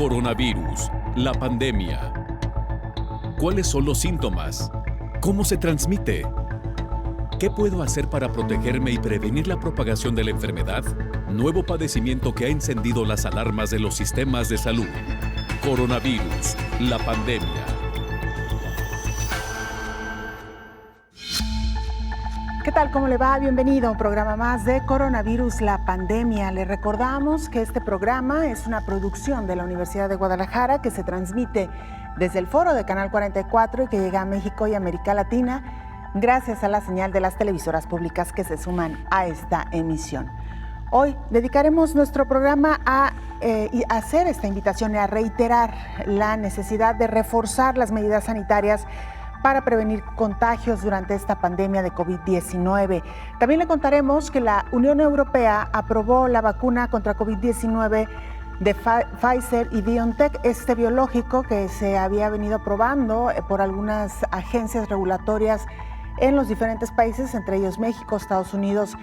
Coronavirus, la pandemia. ¿Cuáles son los síntomas? ¿Cómo se transmite? ¿Qué puedo hacer para protegerme y prevenir la propagación de la enfermedad? Nuevo padecimiento que ha encendido las alarmas de los sistemas de salud. Coronavirus, la pandemia. ¿Qué tal? ¿Cómo le va? Bienvenido a un programa más de Coronavirus, la pandemia. Le recordamos que este programa es una producción de la Universidad de Guadalajara que se transmite desde el foro de Canal 44 y que llega a México y América Latina gracias a la señal de las televisoras públicas que se suman a esta emisión. Hoy dedicaremos nuestro programa a hacer esta invitación y a reiterar la necesidad de reforzar las medidas sanitarias para prevenir contagios durante esta pandemia de COVID-19. También le contaremos que la Unión Europea aprobó la vacuna contra COVID-19 de Pfizer y BioNTech, este biológico que se había venido probando por algunas agencias regulatorias en los diferentes países, entre ellos México, Estados Unidos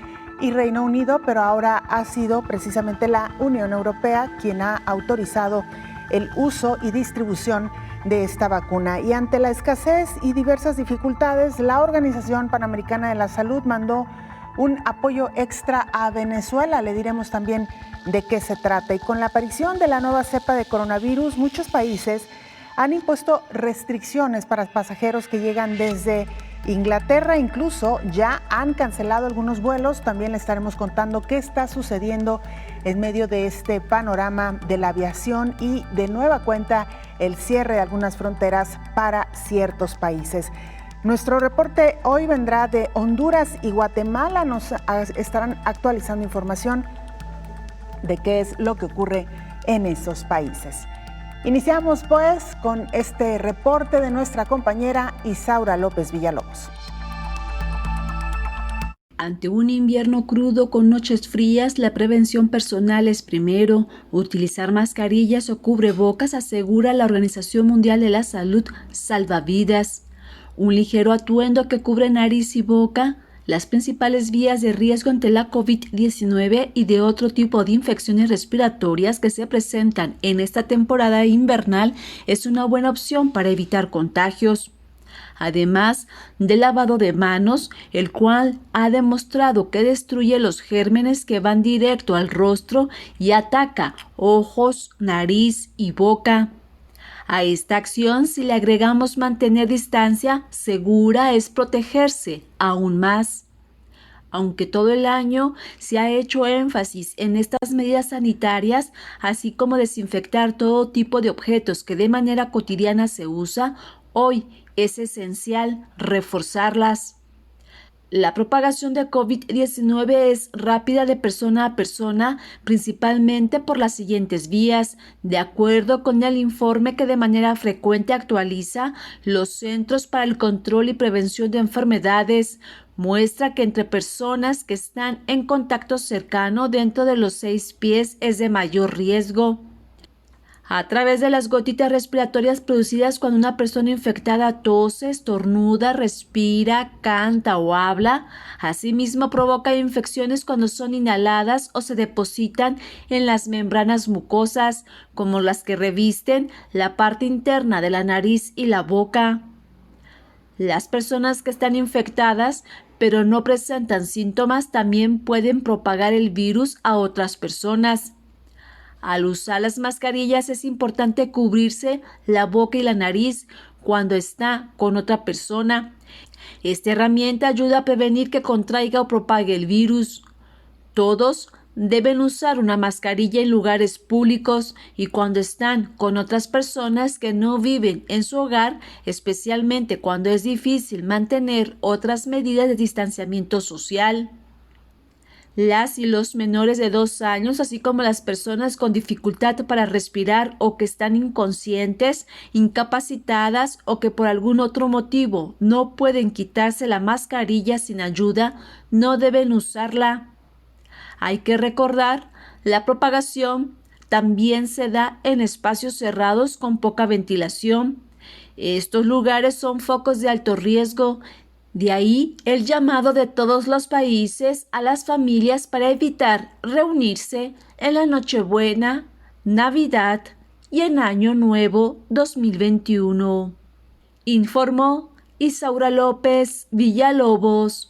y Reino Unido, pero ahora ha sido precisamente la Unión Europea quien ha autorizado el uso y distribución de esta vacuna. Y ante la escasez y diversas dificultades, la Organización Panamericana de la Salud mandó un apoyo extra a Venezuela. Le diremos también de qué se trata. Y con la aparición de la nueva cepa de coronavirus, muchos países han impuesto restricciones para pasajeros que llegan desde Inglaterra. Incluso ya han cancelado algunos vuelos. También le estaremos contando qué está sucediendo en medio de este panorama de la aviación y de nueva cuenta el cierre de algunas fronteras para ciertos países. Nuestro reporte hoy vendrá de Honduras y Guatemala. Nos estarán actualizando información de qué es lo que ocurre en esos países. Iniciamos pues con este reporte de nuestra compañera Isaura López Villalobos. Ante un invierno crudo con noches frías, la prevención personal es primero. Utilizar mascarillas o cubrebocas, asegura la Organización Mundial de la Salud, salva vidas. Un ligero atuendo que cubre nariz y boca, las principales vías de riesgo ante la COVID-19 y de otro tipo de infecciones respiratorias que se presentan en esta temporada invernal, es una buena opción para evitar contagios. Además del lavado de manos, el cual ha demostrado que destruye los gérmenes que van directo al rostro y ataca ojos, nariz y boca. A esta acción, si le agregamos mantener distancia segura, es protegerse aún más. Aunque todo el año se ha hecho énfasis en estas medidas sanitarias, así como desinfectar todo tipo de objetos que de manera cotidiana se usa, hoy es esencial reforzarlas. La propagación de COVID-19 es rápida de persona a persona, principalmente por las siguientes vías. De acuerdo con el informe que de manera frecuente actualiza los Centros para el Control y Prevención de Enfermedades, muestra que entre personas que están en contacto cercano dentro de los 6 pies es de mayor riesgo. A través de las gotitas respiratorias producidas cuando una persona infectada tose, estornuda, respira, canta o habla. Asimismo, provoca infecciones cuando son inhaladas o se depositan en las membranas mucosas, como las que revisten la parte interna de la nariz y la boca. Las personas que están infectadas pero no presentan síntomas también pueden propagar el virus a otras personas. Al usar las mascarillas es importante cubrirse la boca y la nariz cuando está con otra persona. Esta herramienta ayuda a prevenir que contraiga o propague el virus. Todos deben usar una mascarilla en lugares públicos y cuando están con otras personas que no viven en su hogar, especialmente cuando es difícil mantener otras medidas de distanciamiento social. Las y los menores de 2 años, así como las personas con dificultad para respirar o que están inconscientes, incapacitadas o que por algún otro motivo no pueden quitarse la mascarilla sin ayuda, no deben usarla. Hay que recordar, la propagación también se da en espacios cerrados con poca ventilación. Estos lugares son focos de alto riesgo. De ahí el llamado de todos los países a las familias para evitar reunirse en la Nochebuena, Navidad y en Año Nuevo 2021. Informó Isaura López Villalobos.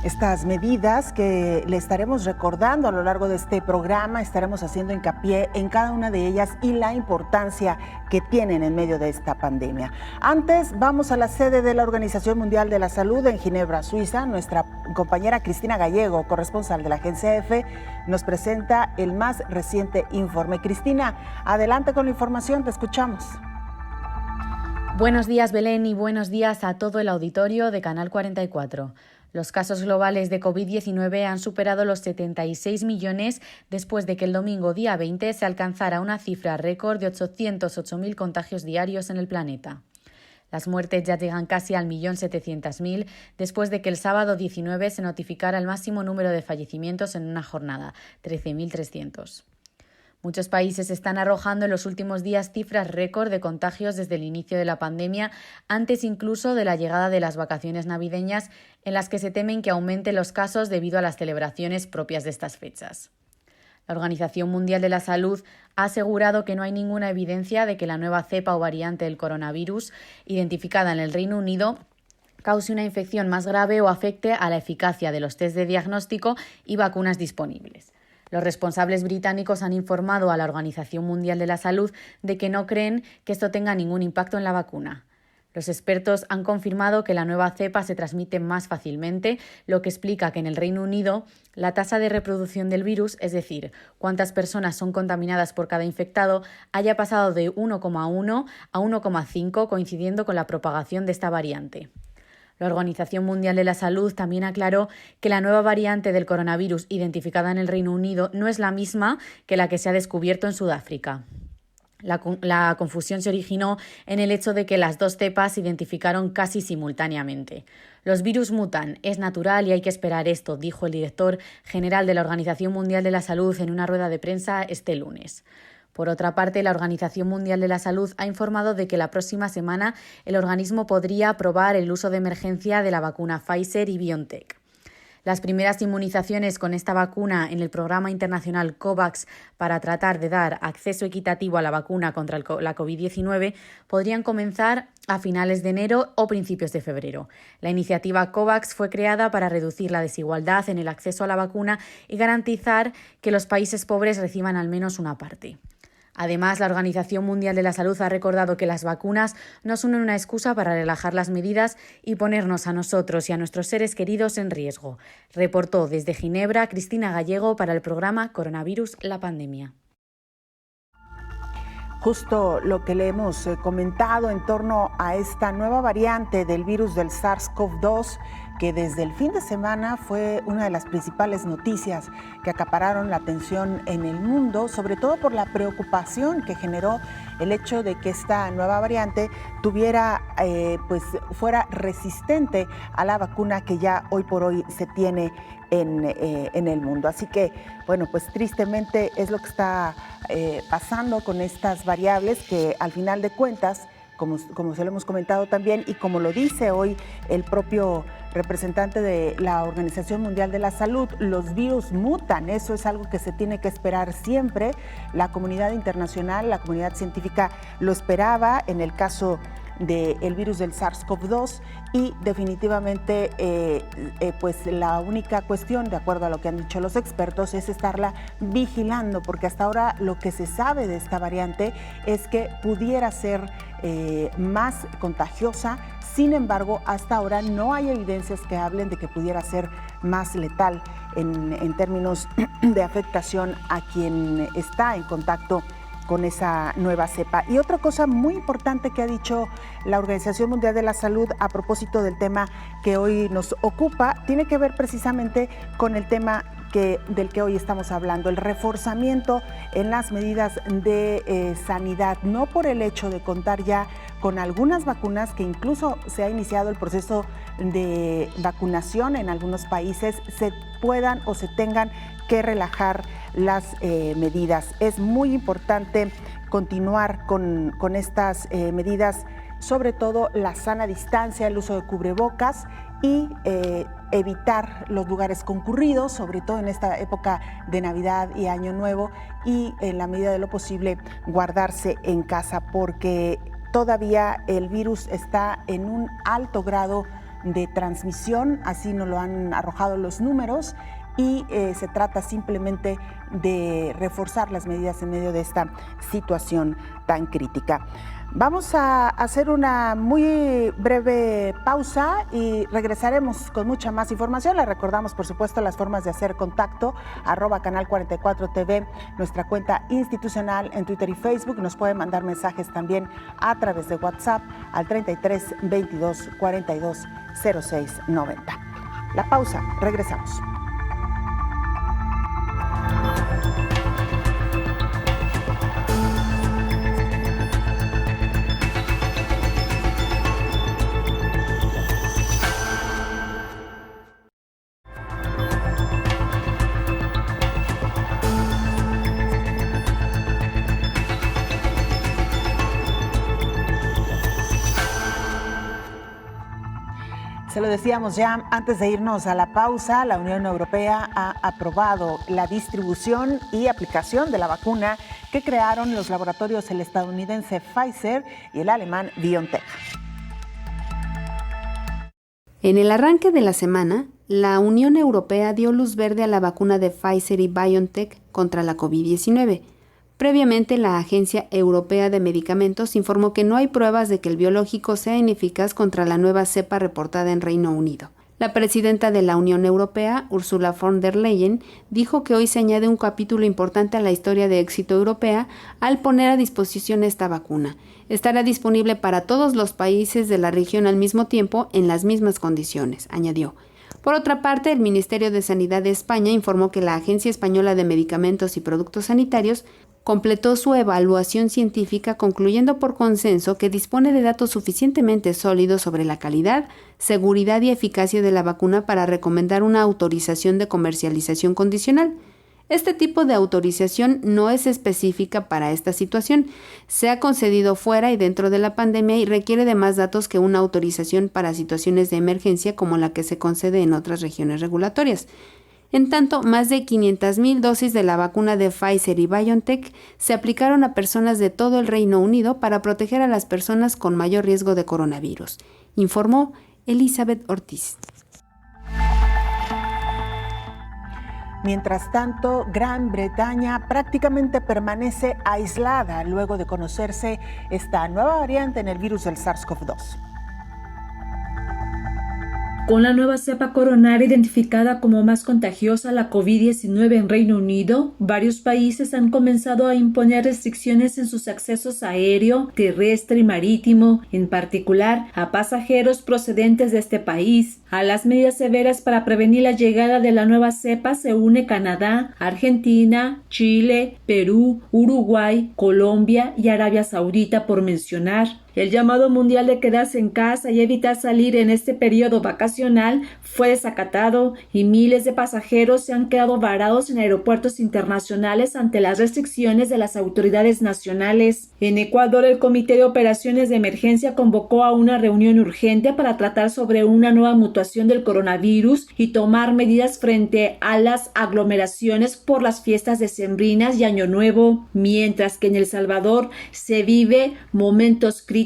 Estas medidas que le estaremos recordando a lo largo de este programa, estaremos haciendo hincapié en cada una de ellas y la importancia que tienen en medio de esta pandemia. Antes, vamos a la sede de la Organización Mundial de la Salud en Ginebra, Suiza. Nuestra compañera Cristina Gallego, corresponsal de la Agencia EFE, nos presenta el más reciente informe. Cristina, adelante con la información, te escuchamos. Buenos días, Belén, y buenos días a todo el auditorio de Canal 44. Los casos globales de COVID-19 han superado los 76 millones después de que el domingo día 20 se alcanzara una cifra récord de 808.000 contagios diarios en el planeta. Las muertes ya llegan casi al 1.700.000 después de que el sábado 19 se notificara el máximo número de fallecimientos en una jornada, 13.300. Muchos países están arrojando en los últimos días cifras récord de contagios desde el inicio de la pandemia, antes incluso de la llegada de las vacaciones navideñas, en las que se temen que aumenten los casos debido a las celebraciones propias de estas fechas. La Organización Mundial de la Salud ha asegurado que no hay ninguna evidencia de que la nueva cepa o variante del coronavirus, identificada en el Reino Unido, cause una infección más grave o afecte a la eficacia de los test de diagnóstico y vacunas disponibles. Los responsables británicos han informado a la Organización Mundial de la Salud de que no creen que esto tenga ningún impacto en la vacuna. Los expertos han confirmado que la nueva cepa se transmite más fácilmente, lo que explica que en el Reino Unido la tasa de reproducción del virus, es decir, cuántas personas son contaminadas por cada infectado, haya pasado de 1,1 a 1,5, coincidiendo con la propagación de esta variante. La Organización Mundial de la Salud también aclaró que la nueva variante del coronavirus identificada en el Reino Unido no es la misma que la que se ha descubierto en Sudáfrica. La confusión se originó en el hecho de que las dos cepas se identificaron casi simultáneamente. Los virus mutan, es natural y hay que esperar esto, dijo el director general de la Organización Mundial de la Salud en una rueda de prensa este lunes. Por otra parte, la Organización Mundial de la Salud ha informado de que la próxima semana el organismo podría aprobar el uso de emergencia de la vacuna Pfizer y BioNTech. Las primeras inmunizaciones con esta vacuna en el programa internacional COVAX para tratar de dar acceso equitativo a la vacuna contra la COVID-19 podrían comenzar a finales de enero o principios de febrero. La iniciativa COVAX fue creada para reducir la desigualdad en el acceso a la vacuna y garantizar que los países pobres reciban al menos una parte. Además, la Organización Mundial de la Salud ha recordado que las vacunas no son una excusa para relajar las medidas y ponernos a nosotros y a nuestros seres queridos en riesgo. Reportó desde Ginebra Cristina Gallego para el programa Coronavirus, la pandemia. Justo lo que le hemos comentado en torno a esta nueva variante del virus del SARS-CoV-2, que desde el fin de semana fue una de las principales noticias que acapararon la atención en el mundo, sobre todo por la preocupación que generó el hecho de que esta nueva variante fuera resistente a la vacuna que ya hoy por hoy se tiene en el mundo. Así que, bueno, pues tristemente es lo que está pasando con estas variables que al final de cuentas, como se lo hemos comentado también y como lo dice hoy el propio representante de la Organización Mundial de la Salud, los virus mutan, eso es algo que se tiene que esperar siempre. La comunidad internacional, la comunidad científica lo esperaba en el caso del virus del SARS-CoV-2 y definitivamente pues la única cuestión, de acuerdo a lo que han dicho los expertos, es estarla vigilando, porque hasta ahora lo que se sabe de esta variante es que pudiera ser más contagiosa. Sin embargo, hasta ahora no hay evidencias que hablen de que pudiera ser más letal en términos de afectación a quien está en contacto con esa nueva cepa. Y otra cosa muy importante que ha dicho la Organización Mundial de la Salud a propósito del tema que hoy nos ocupa, tiene que ver precisamente con el tema del que hoy estamos hablando, el reforzamiento en las medidas de sanidad, no por el hecho de contar ya con algunas vacunas, que incluso se ha iniciado el proceso de vacunación en algunos países, se puedan o se tengan que relajar las medidas. Es muy importante continuar con estas medidas, sobre todo la sana distancia, el uso de cubrebocas y evitar los lugares concurridos, sobre todo en esta época de Navidad y Año Nuevo, y en la medida de lo posible guardarse en casa, porque todavía el virus está en un alto grado de transmisión, así nos lo han arrojado los números, y se trata simplemente de reforzar las medidas en medio de esta situación tan crítica. Vamos a hacer una muy breve pausa y regresaremos con mucha más información. Les recordamos, por supuesto, las formas de hacer contacto, @Canal 44 TV, nuestra cuenta institucional en Twitter y Facebook. Nos pueden mandar mensajes también a través de WhatsApp al 33 22 42 06 90. La pausa, regresamos. Se lo decíamos ya antes de irnos a la pausa, la Unión Europea ha aprobado la distribución y aplicación de la vacuna que crearon los laboratorios el estadounidense Pfizer y el alemán BioNTech. En el arranque de la semana, la Unión Europea dio luz verde a la vacuna de Pfizer y BioNTech contra la COVID-19. Previamente, la Agencia Europea de Medicamentos informó que no hay pruebas de que el biológico sea ineficaz contra la nueva cepa reportada en Reino Unido. La presidenta de la Unión Europea, Ursula von der Leyen, dijo que hoy se añade un capítulo importante a la historia de éxito europea al poner a disposición esta vacuna. Estará disponible para todos los países de la región al mismo tiempo en las mismas condiciones, añadió. Por otra parte, el Ministerio de Sanidad de España informó que la Agencia Española de Medicamentos y Productos Sanitarios completó su evaluación científica concluyendo por consenso que dispone de datos suficientemente sólidos sobre la calidad, seguridad y eficacia de la vacuna para recomendar una autorización de comercialización condicional. Este tipo de autorización no es específica para esta situación. Se ha concedido fuera y dentro de la pandemia y requiere de más datos que una autorización para situaciones de emergencia como la que se concede en otras regiones regulatorias. En tanto, más de 500,000 dosis de la vacuna de Pfizer y BioNTech se aplicaron a personas de todo el Reino Unido para proteger a las personas con mayor riesgo de coronavirus, informó Elizabeth Ortiz. Mientras tanto, Gran Bretaña prácticamente permanece aislada luego de conocerse esta nueva variante en el virus del SARS-CoV-2. Con la nueva cepa coronaria identificada como más contagiosa, la COVID-19 en Reino Unido, varios países han comenzado a imponer restricciones en sus accesos aéreo, terrestre y marítimo, en particular a pasajeros procedentes de este país. A las medidas severas para prevenir la llegada de la nueva cepa se une Canadá, Argentina, Chile, Perú, Uruguay, Colombia y Arabia Saudita, por mencionar. El llamado mundial de quedarse en casa y evitar salir en este periodo vacacional fue desacatado y miles de pasajeros se han quedado varados en aeropuertos internacionales ante las restricciones de las autoridades nacionales. En Ecuador, el Comité de Operaciones de Emergencia convocó a una reunión urgente para tratar sobre una nueva mutación del coronavirus y tomar medidas frente a las aglomeraciones por las fiestas decembrinas y Año Nuevo, mientras que en El Salvador se vive momentos críticos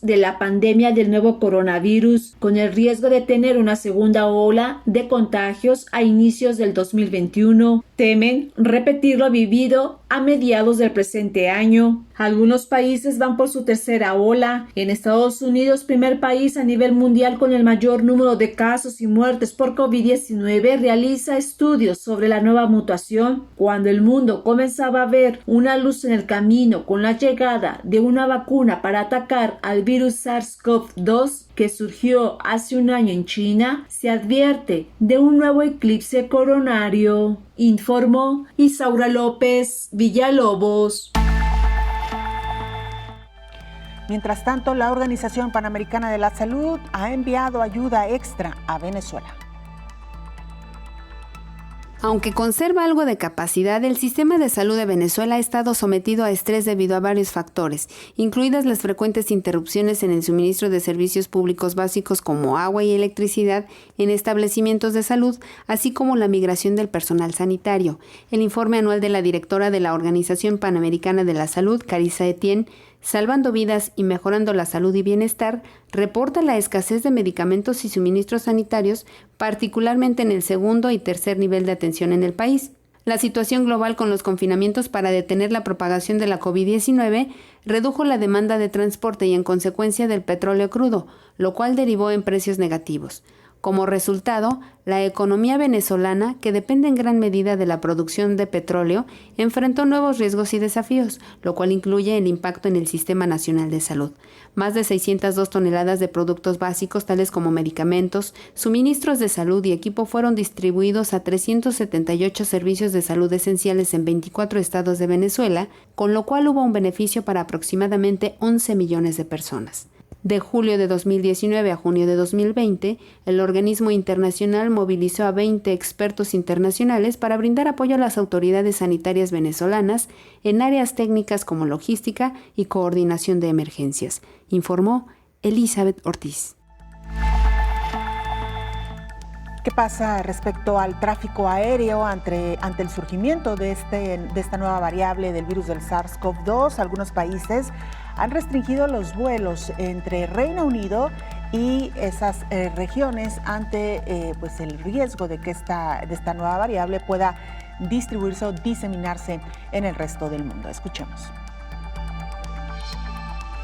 de la pandemia del nuevo coronavirus, con el riesgo de tener una segunda ola de contagios a inicios del 2021. Temen repetir lo vivido a mediados del presente año. Algunos países van por su tercera ola. En Estados Unidos, primer país a nivel mundial con el mayor número de casos y muertes por COVID-19, realiza estudios sobre la nueva mutación. Cuando el mundo comenzaba a ver una luz en el camino con la llegada de una vacuna para atacar al virus SARS-CoV-2 que surgió hace un año en China, se advierte de un nuevo eclipse coronario, informó Isaura López Villalobos. Mientras tanto, la Organización Panamericana de la Salud ha enviado ayuda extra a Venezuela. Aunque conserva algo de capacidad, el sistema de salud de Venezuela ha estado sometido a estrés debido a varios factores, incluidas las frecuentes interrupciones en el suministro de servicios públicos básicos como agua y electricidad en establecimientos de salud, así como la migración del personal sanitario. El informe anual de la directora de la Organización Panamericana de la Salud, Carissa Etienne, Salvando Vidas y Mejorando la Salud y Bienestar, reporta la escasez de medicamentos y suministros sanitarios, particularmente en el segundo y tercer nivel de atención en el país. La situación global con los confinamientos para detener la propagación de la COVID-19 redujo la demanda de transporte y en consecuencia del petróleo crudo, lo cual derivó en precios negativos. Como resultado, la economía venezolana, que depende en gran medida de la producción de petróleo, enfrentó nuevos riesgos y desafíos, lo cual incluye el impacto en el Sistema Nacional de Salud. Más de 602 toneladas de productos básicos, tales como medicamentos, suministros de salud y equipo, fueron distribuidos a 378 servicios de salud esenciales en 24 estados de Venezuela, con lo cual hubo un beneficio para aproximadamente 11 millones de personas. De julio de 2019 a junio de 2020, el organismo internacional movilizó a 20 expertos internacionales para brindar apoyo a las autoridades sanitarias venezolanas en áreas técnicas como logística y coordinación de emergencias, informó Elizabeth Ortiz. ¿Qué pasa respecto al tráfico aéreo ante el surgimiento de esta nueva variable del virus del SARS-CoV-2? Algunos países han restringido los vuelos entre Reino Unido y esas regiones ante pues el riesgo de que esta nueva variable pueda distribuirse o diseminarse en el resto del mundo. Escuchemos.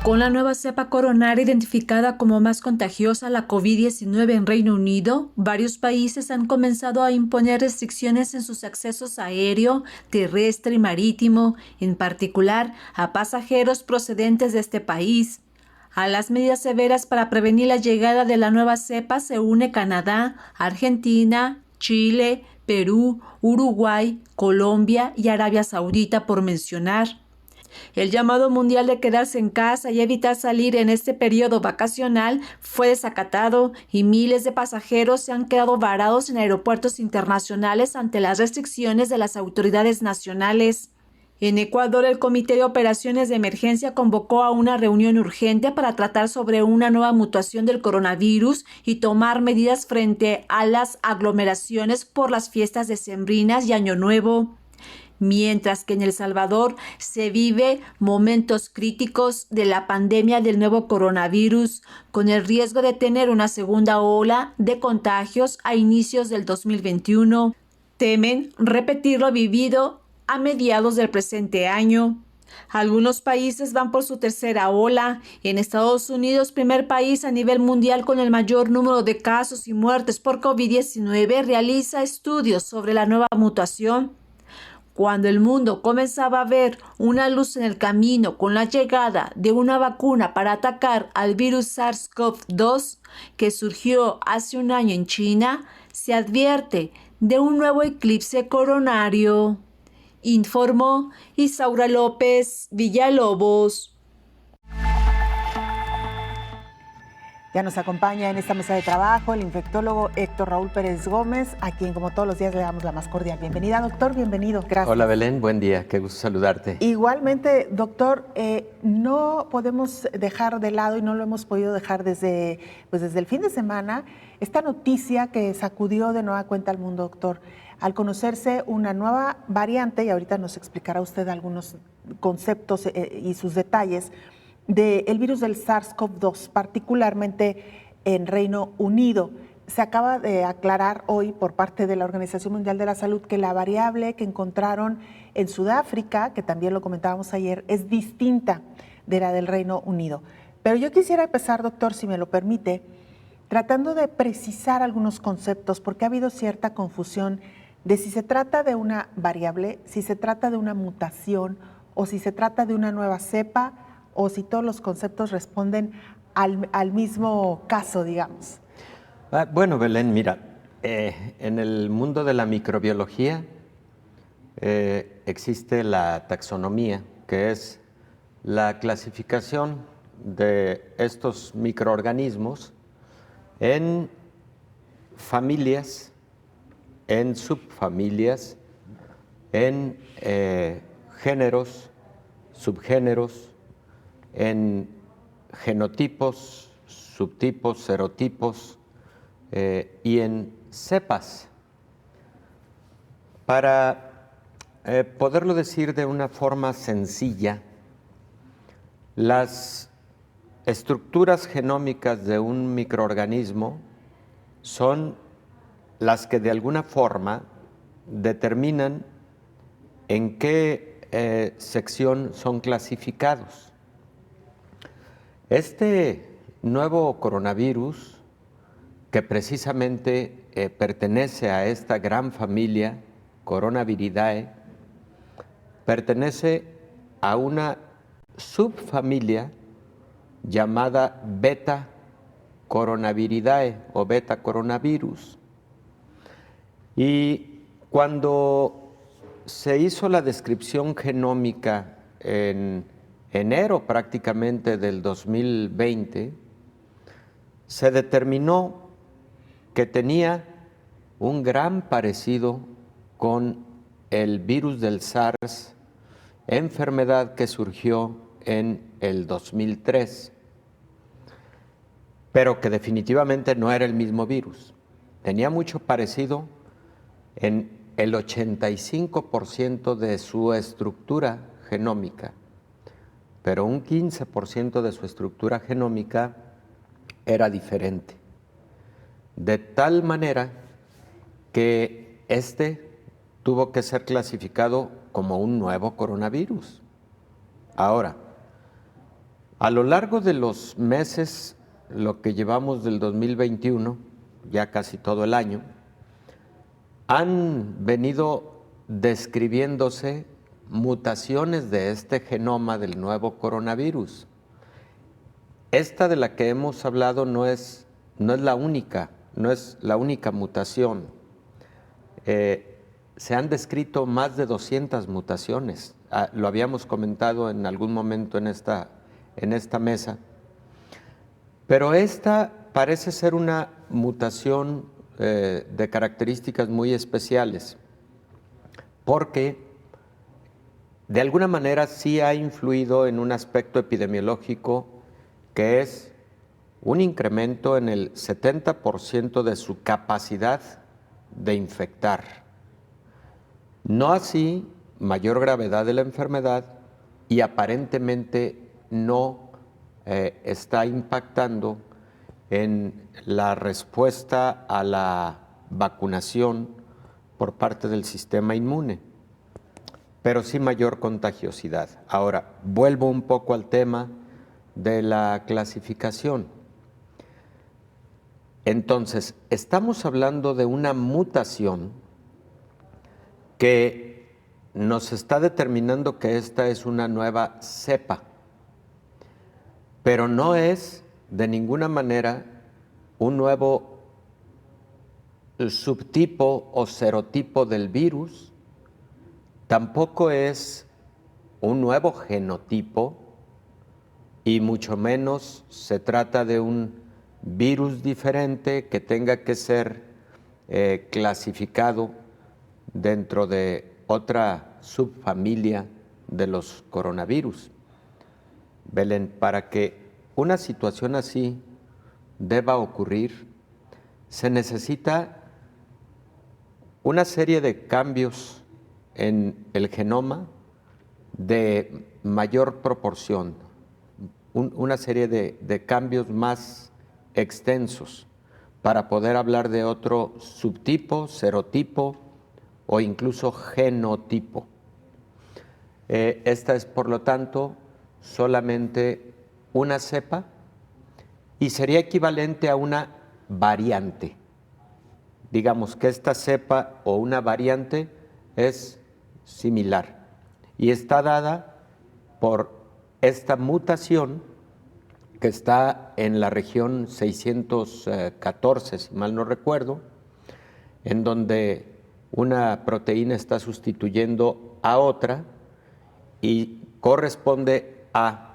Con la nueva cepa coronaria identificada como más contagiosa, la COVID-19 en Reino Unido, varios países han comenzado a imponer restricciones en sus accesos aéreo, terrestre y marítimo, en particular a pasajeros procedentes de este país. A las medidas severas para prevenir la llegada de la nueva cepa se une Canadá, Argentina, Chile, Perú, Uruguay, Colombia y Arabia Saudita, por mencionar. El llamado mundial de quedarse en casa y evitar salir en este periodo vacacional fue desacatado y miles de pasajeros se han quedado varados en aeropuertos internacionales ante las restricciones de las autoridades nacionales. En Ecuador, el Comité de Operaciones de Emergencia convocó a una reunión urgente para tratar sobre una nueva mutación del coronavirus y tomar medidas frente a las aglomeraciones por las fiestas decembrinas y Año Nuevo. Mientras que en El Salvador se vive momentos críticos de la pandemia del nuevo coronavirus, con el riesgo de tener una segunda ola de contagios a inicios del 2021. Temen repetir lo vivido a mediados del presente año. Algunos países van por su tercera ola. En Estados Unidos, primer país a nivel mundial con el mayor número de casos y muertes por COVID-19, realiza estudios sobre la nueva mutación. Cuando el mundo comenzaba a ver una luz en el camino con la llegada de una vacuna para atacar al virus SARS-CoV-2 que surgió hace un año en China, se advierte de un nuevo eclipse coronario, informó Isaura López Villalobos. Ya nos acompaña en esta mesa de trabajo el infectólogo Héctor Raúl Pérez Gómez, a quien como todos los días le damos la más cordial bienvenida. Doctor, bienvenido. Gracias. Hola Belén, buen día, qué gusto saludarte. Igualmente, doctor, no podemos dejar de lado y no lo hemos podido dejar desde el fin de semana esta noticia que sacudió de nueva cuenta al mundo, doctor. Al conocerse una nueva variante, y ahorita nos explicará usted algunos conceptos y sus detalles, del virus del SARS-CoV-2, particularmente en Reino Unido. Se acaba de aclarar hoy por parte de la Organización Mundial de la Salud que la variable que encontraron en Sudáfrica, que también lo comentábamos ayer, es distinta de la del Reino Unido. Pero yo quisiera empezar, doctor, si me lo permite, tratando de precisar algunos conceptos, porque ha habido cierta confusión de si se trata de una variable, si se trata de una mutación o si se trata de una nueva cepa, o si todos los conceptos responden al mismo caso, digamos. Bueno, Belén, mira, en el mundo de la microbiología existe la taxonomía, que es la clasificación de estos microorganismos en familias en subfamilias, en géneros, subgéneros, en genotipos, subtipos, serotipos y en cepas. Para poderlo decir de una forma sencilla, las estructuras genómicas de un microorganismo son las que de alguna forma determinan en qué sección son clasificados. Este nuevo coronavirus, que precisamente pertenece a esta gran familia Coronaviridae, pertenece a una subfamilia llamada Beta Coronaviridae o Beta Coronavirus. Y cuando se hizo la descripción genómica en enero prácticamente del 2020, se determinó que tenía un gran parecido con el virus del SARS, enfermedad que surgió en el 2003, pero que definitivamente no era el mismo virus. Tenía mucho parecido en el 85% de su estructura genómica, pero un 15% de su estructura genómica era diferente. De tal manera que este tuvo que ser clasificado como un nuevo coronavirus. Ahora, a lo largo de los meses, lo que llevamos del 2021, ya casi todo el año, han venido describiéndose mutaciones de este genoma del nuevo coronavirus. Esta de la que hemos hablado no es la única mutación. Se han descrito más de 200 mutaciones. Lo habíamos comentado en algún momento en esta mesa. Pero esta parece ser una mutación de características muy especiales, porque de alguna manera sí ha influido en un aspecto epidemiológico que es un incremento en el 70% de su capacidad de infectar. No así mayor gravedad de la enfermedad y aparentemente no está impactando en la respuesta a la vacunación por parte del sistema inmune, pero sí mayor contagiosidad. Ahora, vuelvo un poco al tema de la clasificación. Entonces, estamos hablando de una mutación que nos está determinando que esta es una nueva cepa, pero no es de ninguna manera un nuevo subtipo o serotipo del virus, tampoco es un nuevo genotipo y mucho menos se trata de un virus diferente que tenga que ser clasificado dentro de otra subfamilia de los coronavirus. Belén, para que una situación así deba ocurrir, se necesita una serie de cambios en el genoma de mayor proporción, una serie de cambios más extensos para poder hablar de otro subtipo, serotipo o incluso genotipo. Esta es, por lo tanto, solamente una cepa y sería equivalente a una variante. Digamos que esta cepa o una variante es similar y está dada por esta mutación que está en la región 614, si mal no recuerdo, en donde una proteína está sustituyendo a otra y corresponde a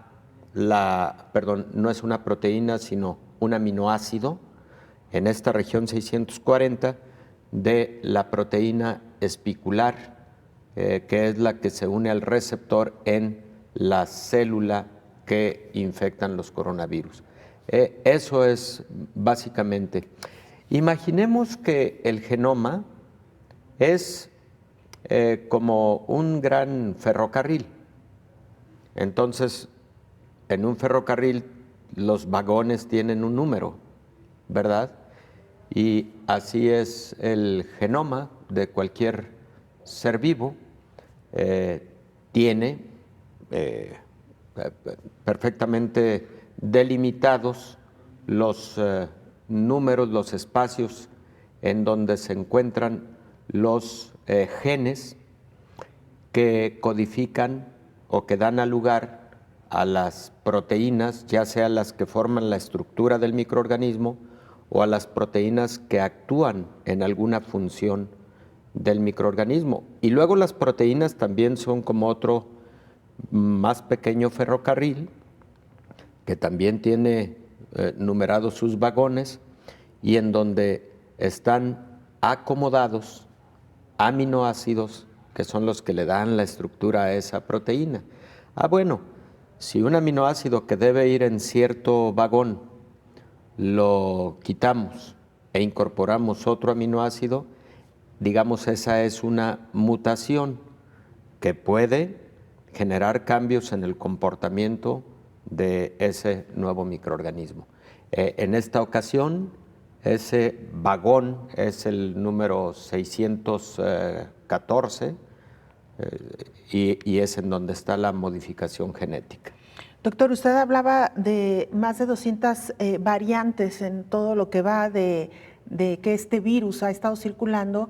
no es una proteína, sino un aminoácido en esta región 640, de la proteína espicular, que es la que se une al receptor en la célula que infectan los coronavirus. Eso es básicamente. Imaginemos que el genoma es como un gran ferrocarril. Entonces, en un ferrocarril los vagones tienen un número, ¿verdad? Y así es el genoma de cualquier ser vivo. Tiene perfectamente delimitados los números, los espacios en donde se encuentran los genes que codifican o que dan lugar a las proteínas, ya sea las que forman la estructura del microorganismo o a las proteínas que actúan en alguna función del microorganismo. Y luego las proteínas también son como otro más pequeño ferrocarril que también tiene numerados sus vagones y en donde están acomodados aminoácidos que son los que le dan la estructura a esa proteína. Bueno, si un aminoácido que debe ir en cierto vagón lo quitamos e incorporamos otro aminoácido, digamos, esa es una mutación que puede generar cambios en el comportamiento de ese nuevo microorganismo. En esta ocasión, ese vagón es el número 614 y es en donde está la modificación genética. Doctor, usted hablaba de más de 200 variantes en todo lo que va de que este virus ha estado circulando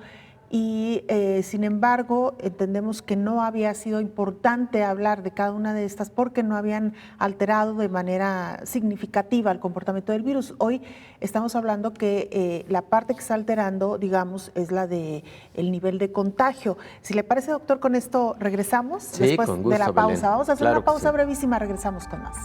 y sin embargo entendemos que no había sido importante hablar de cada una de estas porque no habían alterado de manera significativa el comportamiento del virus. Hoy estamos hablando que la parte que está alterando, digamos, es la de el nivel de contagio. Si le parece, doctor, con esto regresamos después con gusto, de la pausa. Belén. Vamos a hacer Claro una pausa sí. brevísima, regresamos con más.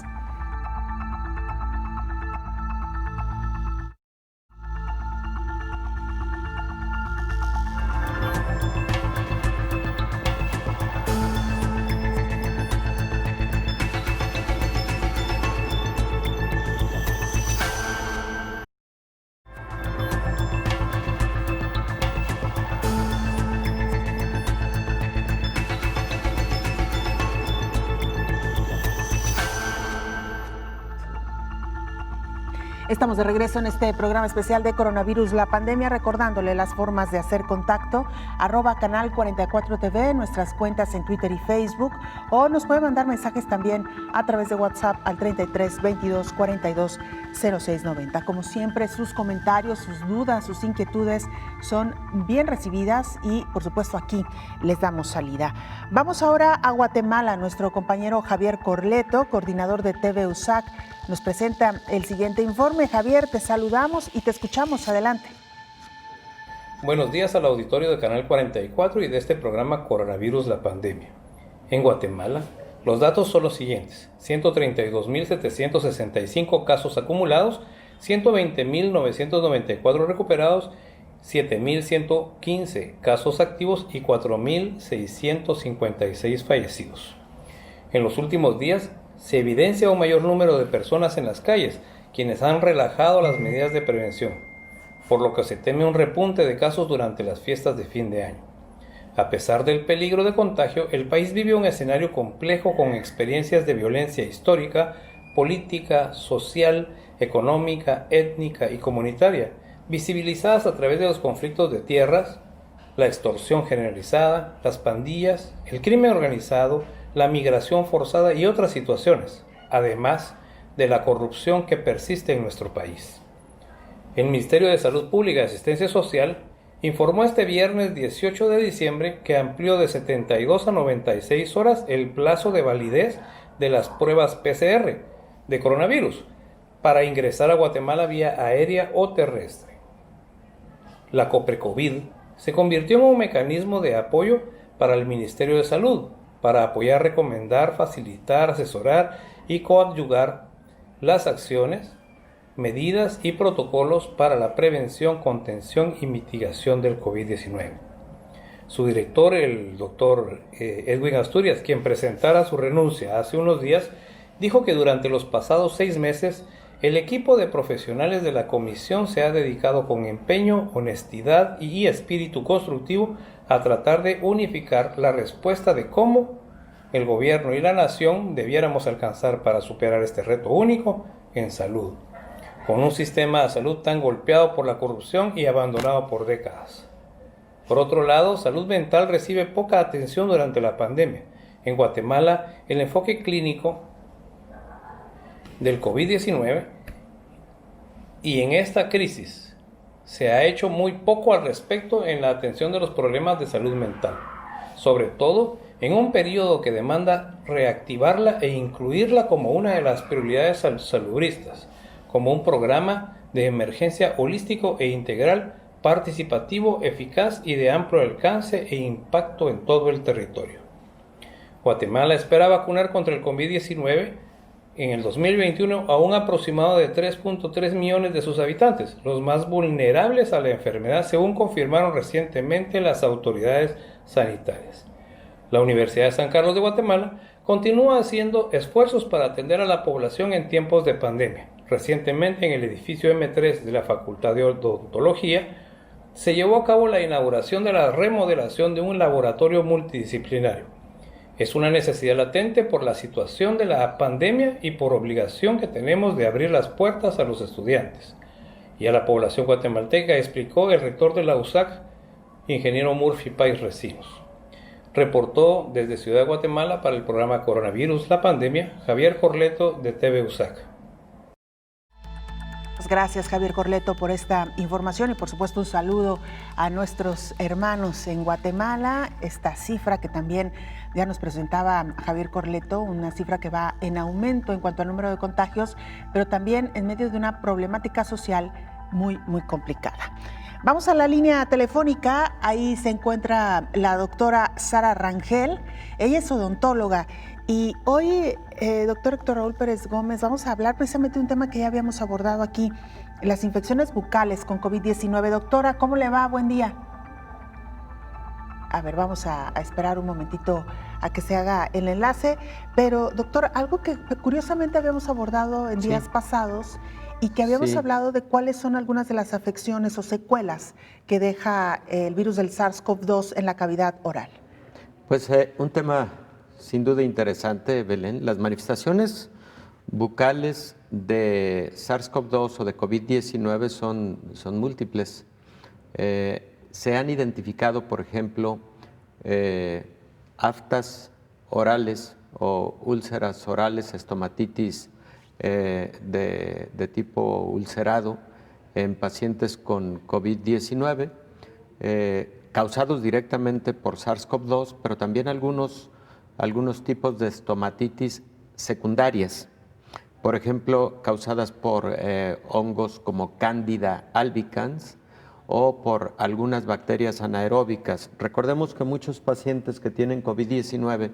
Estamos de regreso en este programa especial de Coronavirus, la pandemia, recordándole las formas de hacer contacto, @canal 44 TV, nuestras cuentas en Twitter y Facebook, o nos puede mandar mensajes también a través de WhatsApp al 33 22 42 06 90. Como siempre, sus comentarios, sus dudas, sus inquietudes son bien recibidas y, por supuesto, aquí les damos salida. Vamos ahora a Guatemala. Nuestro compañero Javier Corleto, coordinador de TV USAC, nos presenta el siguiente informe. Javier, te saludamos y te escuchamos. Adelante. Buenos días al auditorio de Canal 44 y de este programa Coronavirus, la pandemia. En Guatemala, los datos son los siguientes: 132.765 casos acumulados, 120.994 recuperados, 7.115 casos activos y 4.656 fallecidos. En los últimos días, se evidencia un mayor número de personas en las calles, quienes han relajado las medidas de prevención, por lo que se teme un repunte de casos durante las fiestas de fin de año. A pesar del peligro de contagio, el país vive un escenario complejo con experiencias de violencia histórica, política, social, económica, étnica y comunitaria, visibilizadas a través de los conflictos de tierras, la extorsión generalizada, las pandillas, el crimen organizado, la migración forzada y otras situaciones, además de la corrupción que persiste en nuestro país. El Ministerio de Salud Pública y Asistencia Social informó este viernes 18 de diciembre que amplió de 72 a 96 horas el plazo de validez de las pruebas PCR de coronavirus para ingresar a Guatemala vía aérea o terrestre. La COPRECOVID se convirtió en un mecanismo de apoyo para el Ministerio de Salud, para apoyar, recomendar, facilitar, asesorar y coadyuvar las acciones medidas y protocolos para la prevención, contención y mitigación del COVID-19. Su director, el doctor Edwin Asturias, quien presentara su renuncia hace unos días, dijo que durante los pasados 6 meses el equipo de profesionales de la comisión se ha dedicado con empeño, honestidad y espíritu constructivo a tratar de unificar la respuesta de cómo el gobierno y la nación debiéramos alcanzar para superar este reto único en salud, con un sistema de salud tan golpeado por la corrupción y abandonado por décadas. Por otro lado, salud mental recibe poca atención durante la pandemia. En Guatemala, el enfoque clínico del COVID-19 y en esta crisis se ha hecho muy poco al respecto en la atención de los problemas de salud mental, sobre todo en un periodo que demanda reactivarla e incluirla como una de las prioridades salubristas, como un programa de emergencia holístico e integral, participativo, eficaz y de amplio alcance e impacto en todo el territorio. Guatemala espera vacunar contra el COVID-19 en el 2021 a un aproximado de 3.3 millones de sus habitantes, los más vulnerables a la enfermedad, según confirmaron recientemente las autoridades sanitarias. La Universidad de San Carlos de Guatemala continúa haciendo esfuerzos para atender a la población en tiempos de pandemia. Recientemente, en el edificio M3 de la Facultad de Odontología, se llevó a cabo la inauguración de la remodelación de un laboratorio multidisciplinario. Es una necesidad latente por la situación de la pandemia y por obligación que tenemos de abrir las puertas a los estudiantes y a la población guatemalteca, explicó el rector de la USAC, ingeniero Murphy Pais Recinos. Reportó desde Ciudad de Guatemala para el programa Coronavirus, la pandemia, Javier Corleto de TV USAC. Gracias, Javier Corleto, por esta información y por supuesto un saludo a nuestros hermanos en Guatemala. Esta cifra que también ya nos presentaba Javier Corleto, una cifra que va en aumento en cuanto al número de contagios, pero también en medio de una problemática social muy complicada. Vamos a la línea telefónica, ahí se encuentra la doctora Sara Rangel, ella es odontóloga y hoy, doctor Héctor Raúl Pérez Gómez, vamos a hablar precisamente de un tema que ya habíamos abordado aquí, las infecciones bucales con COVID-19. Doctora, ¿cómo le va? Buen día. A ver, vamos a esperar un momentito a que se haga el enlace, pero doctor, algo que curiosamente habíamos abordado en días pasados y que habíamos hablado de cuáles son algunas de las afecciones o secuelas que deja el virus del SARS-CoV-2 en la cavidad oral. Pues un tema sin duda interesante, Belén. Las manifestaciones bucales de SARS-CoV-2 o de COVID-19 son múltiples. Se han identificado, por ejemplo, aftas orales o úlceras orales, estomatitis de tipo ulcerado en pacientes con COVID-19, causados directamente por SARS-CoV-2, pero también algunos tipos de estomatitis secundarias, por ejemplo, causadas por hongos como Candida albicans o por algunas bacterias anaeróbicas. Recordemos que muchos pacientes que tienen COVID-19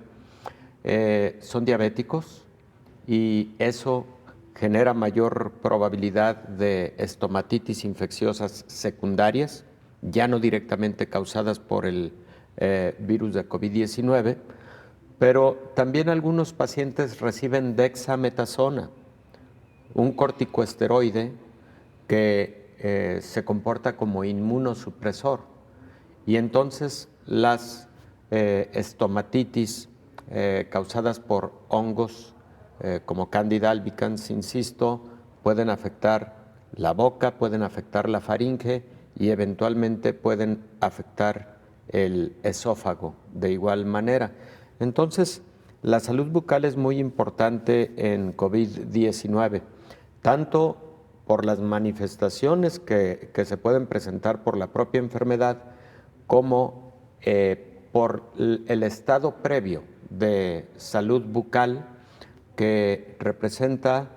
son diabéticos y eso genera mayor probabilidad de estomatitis infecciosas secundarias, ya no directamente causadas por el virus de COVID-19, pero también algunos pacientes reciben dexametasona, un corticosteroide que se comporta como inmunosupresor, y entonces las estomatitis causadas por hongos como Candida albicans, insisto, pueden afectar la boca, pueden afectar la faringe y eventualmente pueden afectar el esófago de igual manera. Entonces, la salud bucal es muy importante en COVID-19, tanto por las manifestaciones que se pueden presentar por la propia enfermedad, como por el estado previo de salud bucal que representa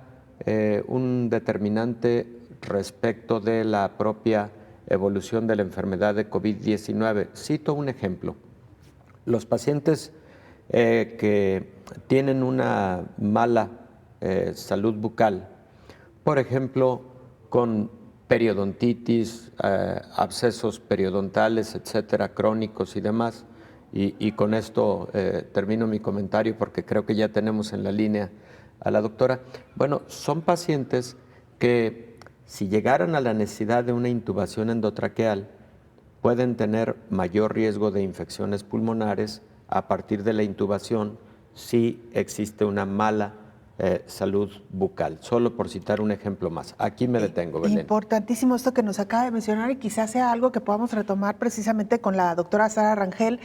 un determinante respecto de la propia evolución de la enfermedad de COVID-19. Cito un ejemplo. Los pacientes que tienen una mala salud bucal, por ejemplo, con periodontitis, abscesos periodontales, etcétera, crónicos y demás. Y con esto termino mi comentario porque creo que ya tenemos en la línea a la doctora. Bueno, son pacientes que si llegaran a la necesidad de una intubación endotraqueal, pueden tener mayor riesgo de infecciones pulmonares a partir de la intubación si existe una mala salud bucal, solo por citar un ejemplo más. Aquí me detengo, Belén. Importantísimo esto que nos acaba de mencionar y quizás sea algo que podamos retomar precisamente con la doctora Sara Rangel,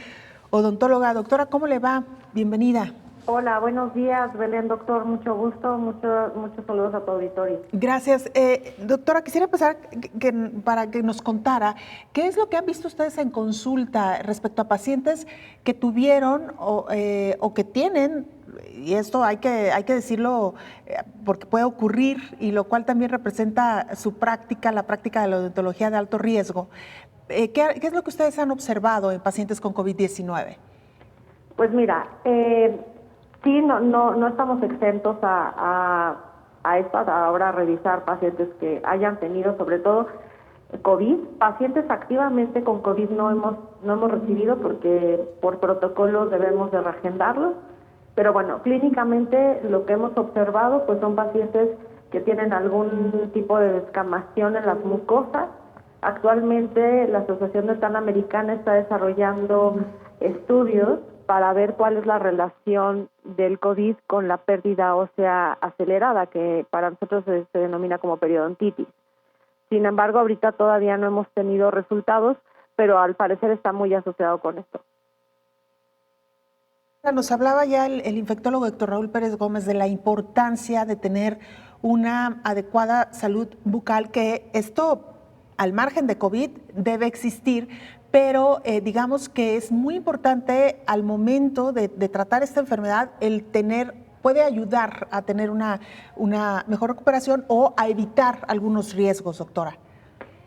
odontóloga. Doctora, ¿cómo le va? Bienvenida. Hola, buenos días, Belén, doctor, mucho gusto, muchos saludos a tu auditorio. Gracias. Doctora, quisiera empezar para que nos contara qué es lo que han visto ustedes en consulta respecto a pacientes que tuvieron o que tienen, y esto hay que decirlo porque puede ocurrir, y lo cual también representa su práctica, la práctica de la odontología de alto riesgo. ¿Qué es lo que ustedes han observado en pacientes con COVID-19? Pues mira, sí, no estamos exentos a esto, ahora revisar pacientes que hayan tenido sobre todo COVID. Pacientes activamente con COVID no hemos recibido porque por protocolo debemos de reagendarlos. Pero bueno, clínicamente lo que hemos observado pues son pacientes que tienen algún tipo de descamación en las mucosas. Actualmente la Asociación Dental Americana está desarrollando estudios para ver cuál es la relación del COVID con la pérdida ósea acelerada, que para nosotros se denomina como periodontitis. Sin embargo, ahorita todavía no hemos tenido resultados, pero al parecer está muy asociado con esto. Nos hablaba ya el infectólogo Héctor Raúl Pérez Gómez de la importancia de tener una adecuada salud bucal, que esto, al margen de COVID, debe existir, pero digamos que es muy importante al momento de tratar esta enfermedad puede ayudar a tener una mejor recuperación o a evitar algunos riesgos, doctora.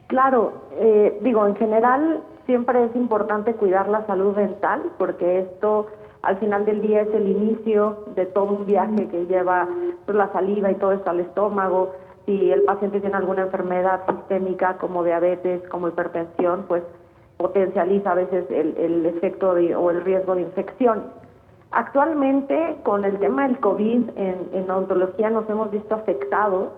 Claro, en general siempre es importante cuidar la salud dental, porque esto al final del día es el inicio de todo un viaje que lleva pues, la saliva y todo esto al estómago. Si el paciente tiene alguna enfermedad sistémica como diabetes, como hipertensión, pues potencializa a veces el efecto o el riesgo de infección. Actualmente, con el tema del COVID, en odontología nos hemos visto afectados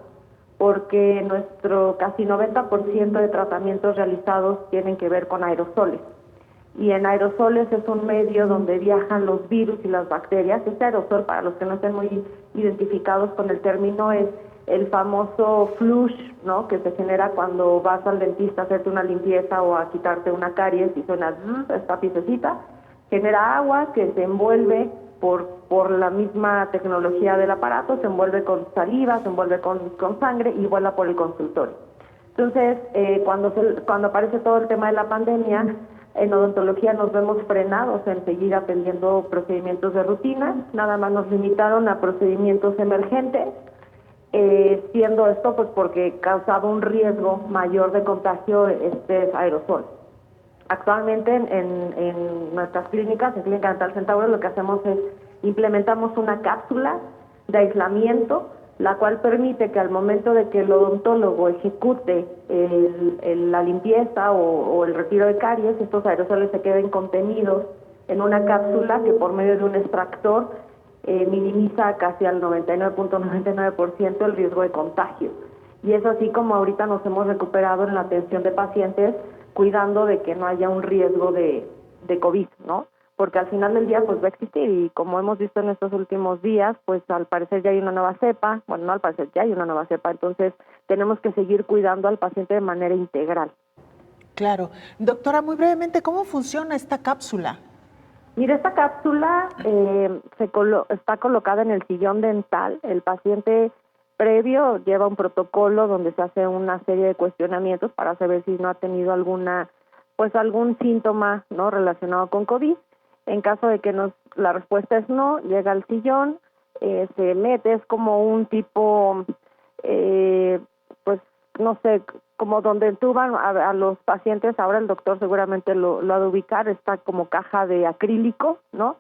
porque nuestro casi 90% de tratamientos realizados tienen que ver con aerosoles. Y en aerosoles es un medio donde viajan los virus y las bacterias. Este aerosol, para los que no estén muy identificados con el término, es el famoso flush, ¿no?, que se genera cuando vas al dentista a hacerte una limpieza o a quitarte una caries y suena esta piececita. Genera agua que se envuelve por la misma tecnología del aparato, se envuelve con saliva, se envuelve con sangre y vuela por el consultorio. Entonces, cuando aparece todo el tema de la pandemia, en odontología nos vemos frenados en seguir atendiendo procedimientos de rutina, nada más nos limitaron a procedimientos emergentes, siendo esto pues porque causaba un riesgo mayor de contagio este aerosol. Actualmente en nuestras clínicas, en Clínica Dental Centauro, lo que hacemos es implementamos una cápsula de aislamiento, la cual permite que al momento de que el odontólogo ejecute la limpieza o el retiro de caries, estos aerosoles se queden contenidos en una cápsula que por medio de un extractor minimiza casi al 99.99% el riesgo de contagio. Y es así como ahorita nos hemos recuperado en la atención de pacientes, cuidando de que no haya un riesgo de COVID, ¿no? Porque al final del día pues va a existir, y como hemos visto en estos últimos días, pues al parecer ya hay una nueva cepa, bueno, no al parecer, ya hay una nueva cepa, entonces tenemos que seguir cuidando al paciente de manera integral. Claro. Doctora, muy brevemente, ¿cómo funciona esta cápsula? Mira, esta cápsula está colocada en el sillón dental. El paciente previo lleva un protocolo donde se hace una serie de cuestionamientos para saber si no ha tenido algún síntoma, ¿no?, relacionado con COVID. En caso de que la respuesta es no, llega al sillón, se mete, es como un tipo, pues no sé, como donde entuban a los pacientes. Ahora el doctor seguramente lo ha de ubicar, está como caja de acrílico, ¿no?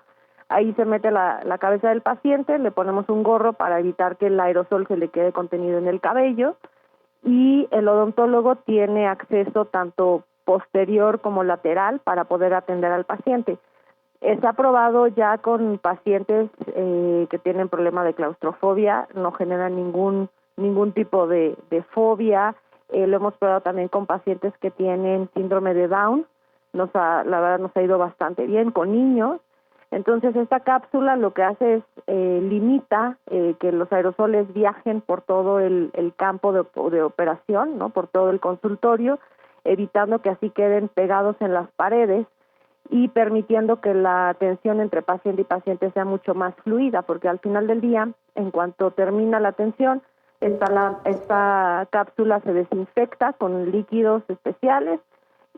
Ahí se mete la cabeza del paciente, le ponemos un gorro para evitar que el aerosol se le quede contenido en el cabello, y el odontólogo tiene acceso tanto posterior como lateral para poder atender al paciente. Está probado ya con pacientes que tienen problema de claustrofobia, no generan ningún tipo de fobia. Lo hemos probado también con pacientes que tienen síndrome de Down, la verdad nos ha ido bastante bien, con niños. Entonces esta cápsula lo que hace es limita que los aerosoles viajen por todo el campo de operación, ¿no? Por todo el consultorio, evitando que así queden pegados en las paredes y permitiendo que la atención entre paciente y paciente sea mucho más fluida, porque al final del día, en cuanto termina la atención, esta cápsula se desinfecta con líquidos especiales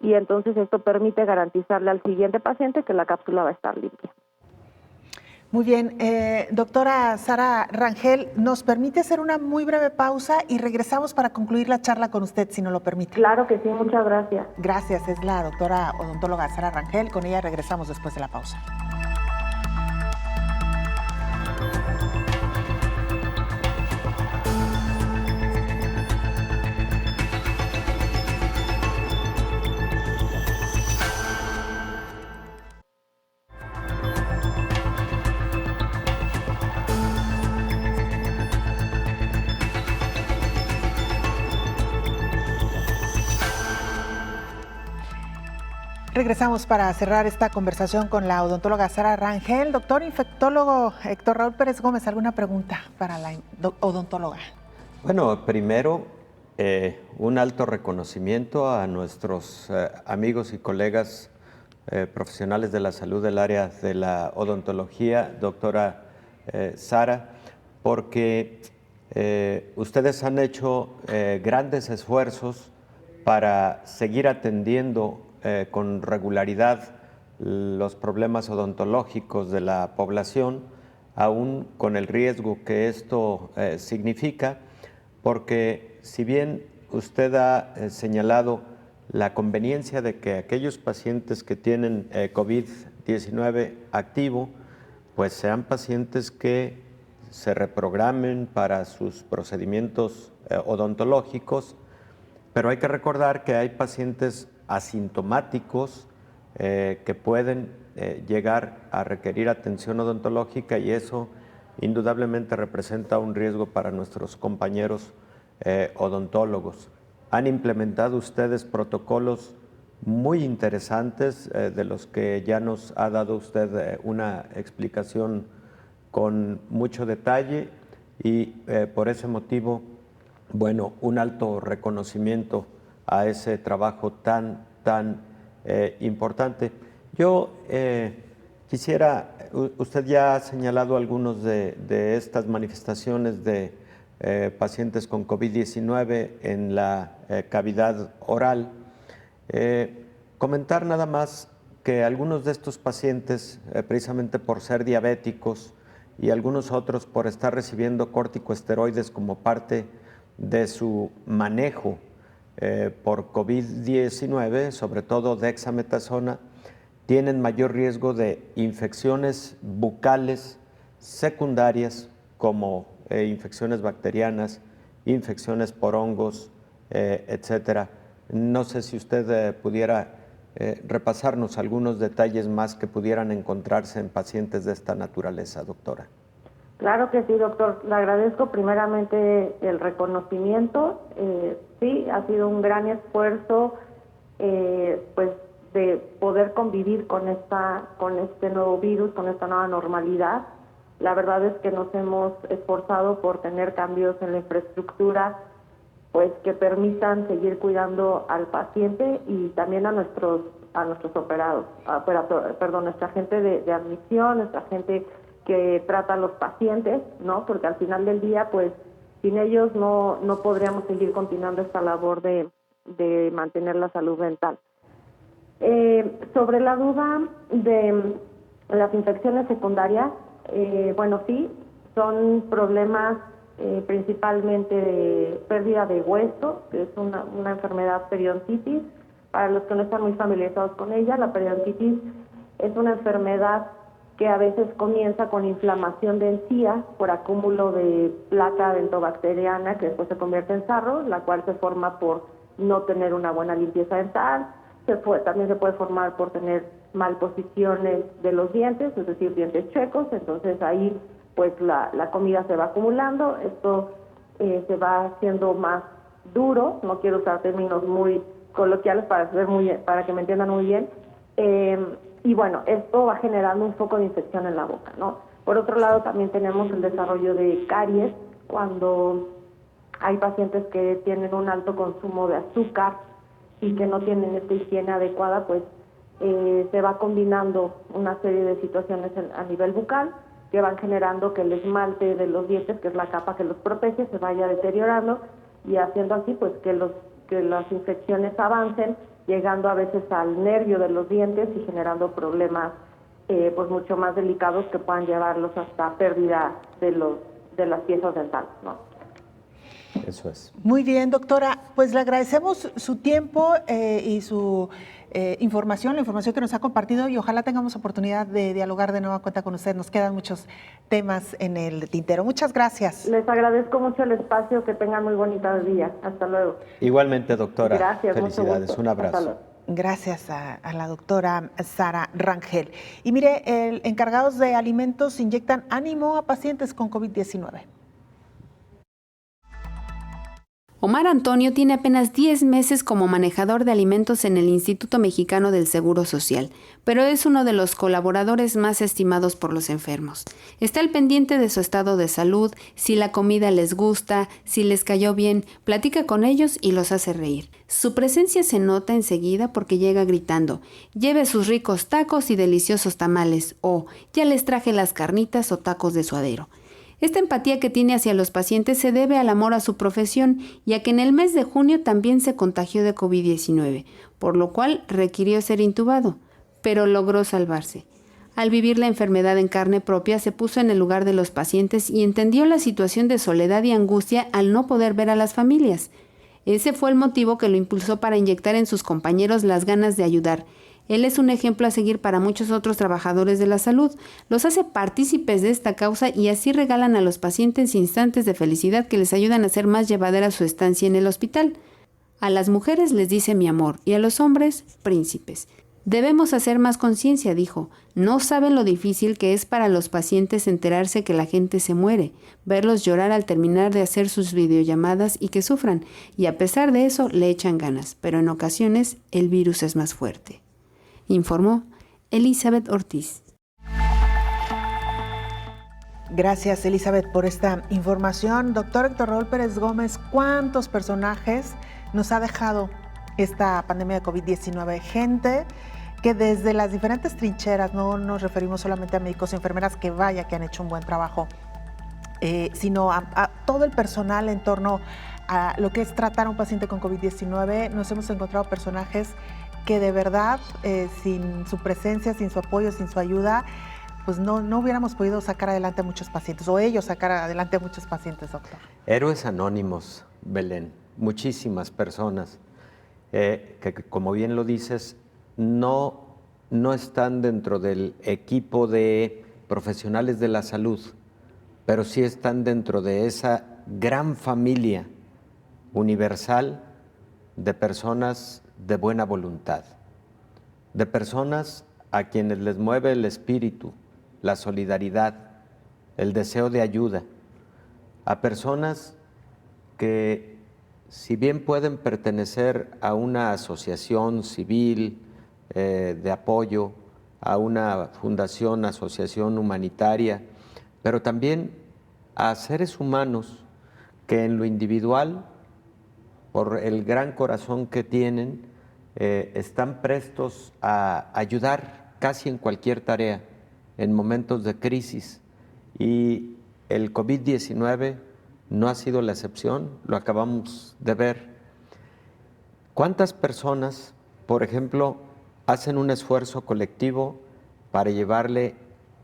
y entonces esto permite garantizarle al siguiente paciente que la cápsula va a estar limpia. Muy bien, doctora Sara Rangel, ¿nos permite hacer una muy breve pausa y regresamos para concluir la charla con usted, si nos lo permite? Claro que sí, muchas gracias. Gracias, es la doctora odontóloga Sara Rangel, con ella regresamos después de la pausa. Regresamos para cerrar esta conversación con la odontóloga Sara Rangel. Doctor infectólogo Héctor Raúl Pérez Gómez, ¿alguna pregunta para la odontóloga? Bueno, primero, un alto reconocimiento a nuestros amigos y colegas profesionales de la salud del área de la odontología, doctora Sara, porque ustedes han hecho grandes esfuerzos para seguir atendiendo con regularidad los problemas odontológicos de la población, aún con el riesgo que esto significa, porque si bien usted ha señalado la conveniencia de que aquellos pacientes que tienen COVID-19 activo, pues sean pacientes que se reprogramen para sus procedimientos odontológicos, pero hay que recordar que hay pacientes asintomáticos que pueden llegar a requerir atención odontológica y eso indudablemente representa un riesgo para nuestros compañeros odontólogos. Han implementado ustedes protocolos muy interesantes de los que ya nos ha dado usted una explicación con mucho detalle y por ese motivo, bueno, un alto reconocimiento a ese trabajo tan importante. Yo quisiera, usted ya ha señalado algunos de estas manifestaciones de pacientes con COVID-19 en la cavidad oral. Comentar nada más que algunos de estos pacientes, precisamente por ser diabéticos y algunos otros por estar recibiendo corticosteroides como parte de su manejo por COVID-19, sobre todo dexametasona, tienen mayor riesgo de infecciones bucales secundarias como infecciones bacterianas, infecciones por hongos, etcétera. No sé si usted pudiera repasarnos algunos detalles más que pudieran encontrarse en pacientes de esta naturaleza, doctora. Claro que sí, doctor. Le agradezco primeramente el reconocimiento. Sí, ha sido un gran esfuerzo, pues, de poder convivir con este nuevo virus, con esta nueva normalidad. La verdad es que nos hemos esforzado por tener cambios en la infraestructura, pues, que permitan seguir cuidando al paciente y también a nuestros operados, nuestra gente de admisión, nuestra gente que trata a los pacientes, ¿no? Porque al final del día, pues, sin ellos no podríamos seguir continuando esta labor de mantener la salud dental. Sobre la duda de las infecciones secundarias, bueno, sí, son problemas principalmente de pérdida de hueso, que es una enfermedad periodontitis. Para los que no están muy familiarizados con ella, la periodontitis es una enfermedad que a veces comienza con inflamación de encía por acúmulo de placa dentobacteriana que después se convierte en sarro, la cual se forma por no tener una buena limpieza dental. También se puede formar por tener malposiciones de los dientes, es decir, dientes chuecos. Entonces ahí pues la comida se va acumulando, esto se va haciendo más duro, no quiero usar términos muy coloquiales para que me entiendan muy bien, y bueno, esto va generando un foco de infección en la boca, ¿no? Por otro lado, también tenemos el desarrollo de caries, cuando hay pacientes que tienen un alto consumo de azúcar y que no tienen esta higiene adecuada, pues se va combinando una serie de situaciones a nivel bucal que van generando que el esmalte de los dientes, que es la capa que los protege, se vaya deteriorando y haciendo así pues que las infecciones avancen, llegando a veces al nervio de los dientes y generando problemas pues mucho más delicados que puedan llevarlos hasta pérdida de las piezas dentales, ¿no? Eso es. Muy bien, doctora, pues le agradecemos su tiempo y su información, la información que nos ha compartido, y ojalá tengamos oportunidad de dialogar de nueva cuenta con usted. Nos quedan muchos temas en el tintero. Muchas gracias. Les agradezco mucho el espacio, que tengan muy bonita día. Hasta luego. Igualmente, doctora. Gracias, felicidades, mucho gusto. un abrazo. Hasta luego. Gracias a la doctora Sara Rangel. Y mire, encargados de alimentos inyectan ánimo a pacientes con COVID-19. Omar Antonio tiene apenas 10 meses como manejador de alimentos en el Instituto Mexicano del Seguro Social, pero es uno de los colaboradores más estimados por los enfermos. Está al pendiente de su estado de salud, si la comida les gusta, si les cayó bien, platica con ellos y los hace reír. Su presencia se nota enseguida porque llega gritando: «Lleve sus ricos tacos y deliciosos tamales», o «Ya les traje las carnitas o tacos de suadero». Esta empatía que tiene hacia los pacientes se debe al amor a su profesión y a que en el mes de junio también se contagió de COVID-19, por lo cual requirió ser intubado, pero logró salvarse. Al vivir la enfermedad en carne propia, se puso en el lugar de los pacientes y entendió la situación de soledad y angustia al no poder ver a las familias. Ese fue el motivo que lo impulsó para inyectar en sus compañeros las ganas de ayudar. Él es un ejemplo a seguir para muchos otros trabajadores de la salud. Los hace partícipes de esta causa y así regalan a los pacientes instantes de felicidad que les ayudan a hacer más llevadera su estancia en el hospital. A las mujeres les dice mi amor y a los hombres, príncipes. Debemos hacer más conciencia, dijo. No saben lo difícil que es para los pacientes enterarse que la gente se muere, verlos llorar al terminar de hacer sus videollamadas y que sufran, y a pesar de eso le echan ganas, pero en ocasiones el virus es más fuerte. Informó Elizabeth Ortiz. Gracias, Elizabeth, por esta información. Doctor Héctor Raúl Pérez Gómez, ¿cuántos personajes nos ha dejado esta pandemia de COVID-19? Gente que desde las diferentes trincheras, no nos referimos solamente a médicos y enfermeras, que vaya que han hecho un buen trabajo, sino a todo el personal en torno a lo que es tratar a un paciente con COVID-19. Nos hemos encontrado personajes que de verdad, sin su presencia, sin su apoyo, sin su ayuda, pues no hubiéramos podido sacar adelante a muchos pacientes, o ellos sacar adelante a muchos pacientes, doctor. Héroes anónimos, Belén, muchísimas personas que, como bien lo dices, no están dentro del equipo de profesionales de la salud, pero sí están dentro de esa gran familia universal de personas de buena voluntad, de personas a quienes les mueve el espíritu, la solidaridad, el deseo de ayuda, a personas que, si bien pueden pertenecer a una asociación civil de apoyo, a una fundación, asociación humanitaria, pero también a seres humanos que en lo individual, por el gran corazón que tienen, están prestos a ayudar casi en cualquier tarea, en momentos de crisis. Y el COVID-19 no ha sido la excepción, lo acabamos de ver. ¿Cuántas personas, por ejemplo, hacen un esfuerzo colectivo para llevarle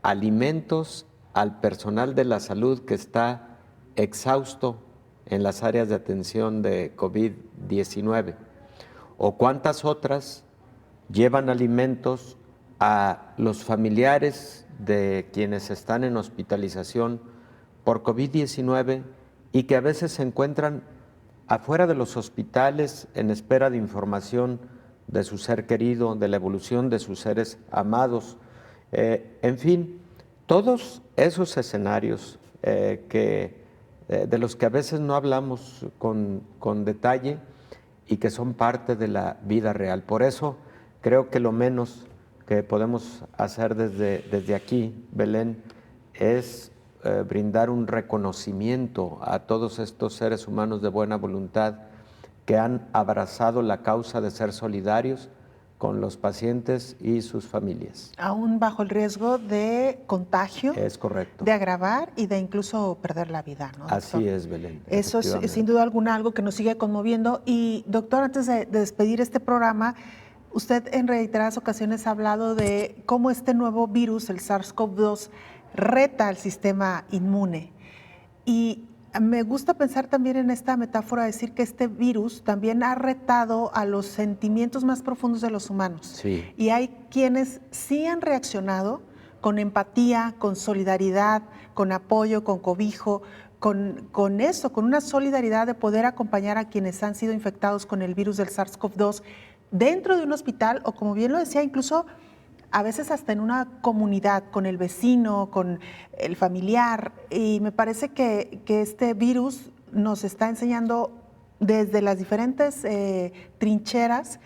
alimentos al personal de la salud que está exhausto en las áreas de atención de COVID-19? ¿O cuántas otras llevan alimentos a los familiares de quienes están en hospitalización por COVID-19 y que a veces se encuentran afuera de los hospitales en espera de información de su ser querido, de la evolución de sus seres amados. En fin, todos esos escenarios de los que a veces no hablamos con detalle y que son parte de la vida real. Por eso creo que lo menos que podemos hacer desde aquí, Belén, es brindar un reconocimiento a todos estos seres humanos de buena voluntad que han abrazado la causa de ser solidarios con los pacientes y sus familias. Aún bajo el riesgo de contagio. Es correcto. De agravar y de incluso perder la vida, ¿no, doctor? Así es, Belén. Eso es sin duda alguna algo que nos sigue conmoviendo. Y doctor, antes de despedir este programa, usted en reiteradas ocasiones ha hablado de cómo este nuevo virus, el SARS-CoV-2, reta al sistema inmune. Y me gusta pensar también en esta metáfora, decir que este virus también ha retado a los sentimientos más profundos de los humanos. Sí. Y hay quienes sí han reaccionado con empatía, con solidaridad, con apoyo, con cobijo, con eso, con una solidaridad de poder acompañar a quienes han sido infectados con el virus del SARS-CoV-2 dentro de un hospital o, como bien lo decía, incluso a veces hasta en una comunidad, con el vecino, con el familiar. Y me parece que este virus nos está enseñando desde las diferentes trincheras,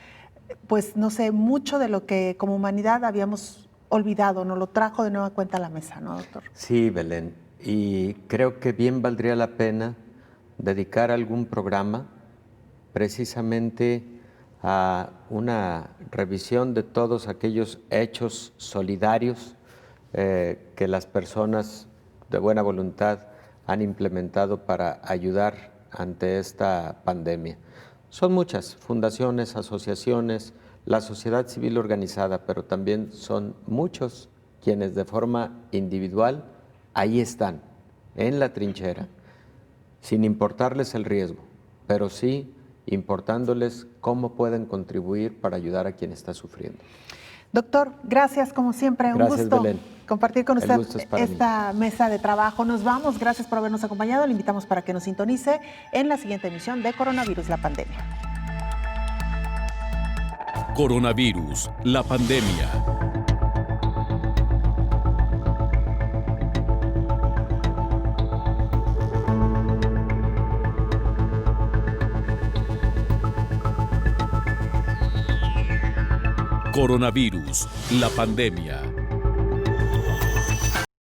pues no sé, mucho de lo que como humanidad habíamos olvidado, nos lo trajo de nueva cuenta a la mesa, ¿no, doctor? Sí, Belén, y creo que bien valdría la pena dedicar algún programa precisamente a una revisión de todos aquellos hechos solidarios que las personas de buena voluntad han implementado para ayudar ante esta pandemia. Son muchas fundaciones, asociaciones, la sociedad civil organizada, pero también son muchos quienes de forma individual ahí están, en la trinchera, sin importarles el riesgo, pero sí importándoles cómo pueden contribuir para ayudar a quien está sufriendo. Doctor, gracias como siempre, gracias, un gusto Belén. Compartir con usted esta mí. Mesa de trabajo. Nos vamos, gracias por habernos acompañado, le invitamos para que nos sintonice en la siguiente emisión de Coronavirus, la pandemia. Coronavirus, la pandemia. Coronavirus, la pandemia.